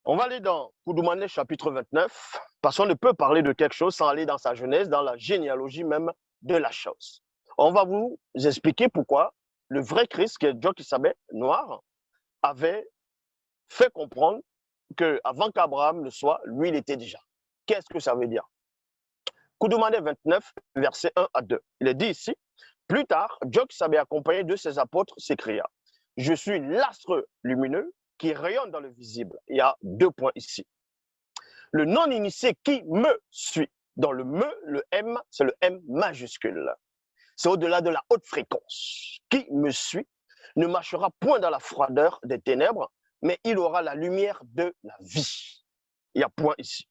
On va aller dans Koudoumane chapitre 29, parce qu'on ne peut parler de quelque chose sans aller dans sa genèse, dans la généalogie même de la chose. On va vous expliquer pourquoi le vrai Christ, qui est Djokisabé noir, avait fait comprendre qu'avant qu'Abraham le soit, lui, il était déjà. Qu'est-ce que ça veut dire? Koudoumane 29, versets 1 à 2. Il est dit ici, plus tard, Djokisabé accompagné de ses apôtres s'écria, je suis l'astre lumineux qui rayonne dans le visible. Il y a 2 points ici. Le non-initié qui me suit. Dans le me, le M, c'est le M majuscule. C'est au-delà de la haute fréquence. Qui me suit ne marchera point dans la froideur des ténèbres, mais il aura la lumière de la vie. Il y a point ici.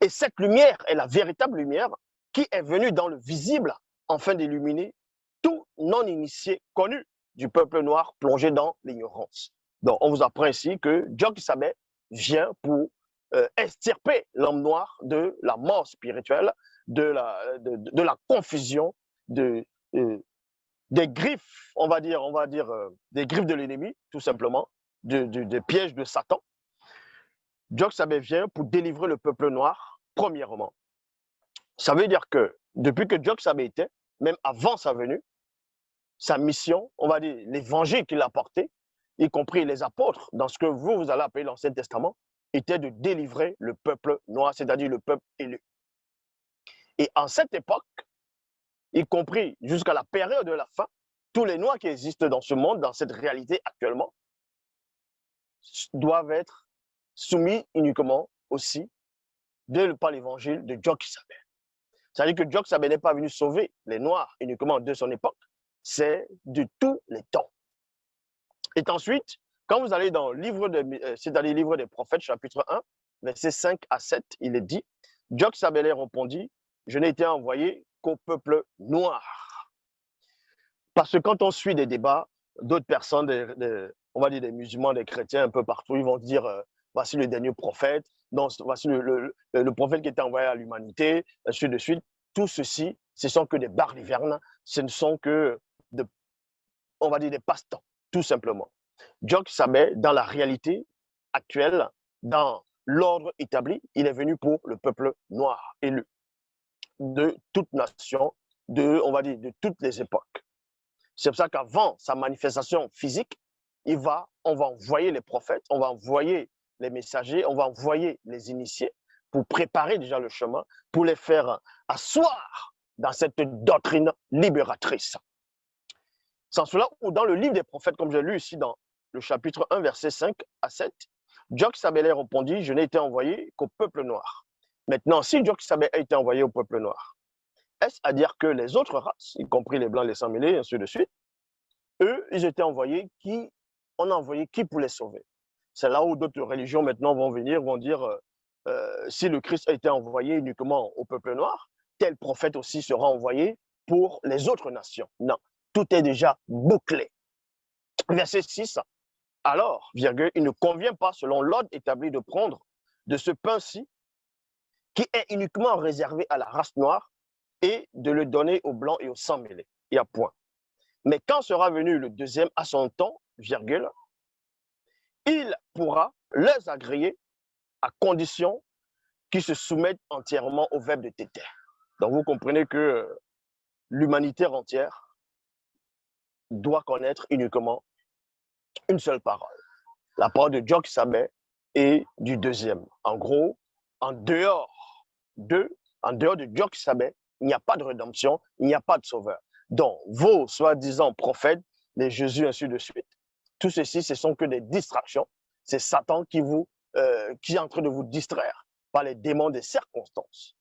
Et cette lumière est la véritable lumière qui est venue dans le visible afin d'illuminer tout non-initié connu du peuple noir plongé dans l'ignorance. Donc, on vous apprend ici que Djokisabé vient pour extirper l'homme noir de la mort spirituelle, de la confusion, des griffes, on va dire des griffes de l'ennemi, tout simplement, des pièges de Satan. Djokisabé vient pour délivrer le peuple noir, premièrement. Ça veut dire que depuis que Djokisabé était, même avant sa venue, sa mission, on va dire l'évangile qu'il a porté, y compris les apôtres, dans ce que vous allez appeler l'Ancien Testament, était de délivrer le peuple noir, c'est-à-dire le peuple élu. Et en cette époque, y compris jusqu'à la période de la fin, tous les noirs qui existent dans ce monde, dans cette réalité actuellement, doivent être soumis uniquement aussi par l'évangile de Djokisabé. C'est-à-dire que Djokisabé n'est pas venu sauver les noirs uniquement de son époque, c'est de tous les temps. Et ensuite, quand vous allez dans le livre des prophètes, chapitre 1, versets 5 à 7, il est dit, Djokisabé répondit, je n'ai été envoyé qu'au peuple noir. Parce que quand on suit des débats, d'autres personnes, on va dire des musulmans, des chrétiens un peu partout, ils vont dire, voici le dernier prophète, non, voici le prophète qui était envoyé à l'humanité, ainsi de suite. Tout ceci, ce sont que des balivernes, ce ne sont que, on va dire, des passe-temps, tout simplement. Djokisabé, dans la réalité actuelle, dans l'ordre établi, il est venu pour le peuple noir élu de toute nation, on va dire, de toutes les époques. C'est pour ça qu'avant sa manifestation physique, on va envoyer les prophètes, on va envoyer les messagers, on va envoyer les initiés pour préparer déjà le chemin, pour les faire asseoir dans cette doctrine libératrice. Sans cela, ou dans le livre des prophètes, comme j'ai lu ici dans le chapitre 1, versets 5 à 7, Djokisabé répondit, je n'ai été envoyé qu'au peuple noir. Maintenant, si Djokisabé a été envoyé au peuple noir, est-ce à dire que les autres races, y compris les blancs, les sans-mêlés, ainsi de suite, eux, ils étaient envoyés on a envoyé qui pour les sauver? C'est là où d'autres religions maintenant vont venir, vont dire, si le Christ a été envoyé uniquement au peuple noir, tel prophète aussi sera envoyé pour les autres nations. Non, tout est déjà bouclé. Verset 6, alors, virgule, il ne convient pas, selon l'ordre établi, de prendre de ce pain-ci, qui est uniquement réservé à la race noire, et de le donner aux blancs et aux sans-mêlés. Il y a point. Mais quand sera venu le deuxième à son temps, virgule, il pourra les agréer à condition qu'ils se soumettent entièrement au verbe de Téter. Donc vous comprenez que l'humanité entière doit connaître uniquement une seule parole. La parole de Djokisabé et du deuxième. En gros, en dehors de Djokisabé, il n'y a pas de rédemption, il n'y a pas de sauveur. Donc, vos soi-disant prophètes, les Jésus, ainsi de suite, tout ceci, ce sont que des distractions. C'est Satan qui est en train de vous distraire par les démons des circonstances.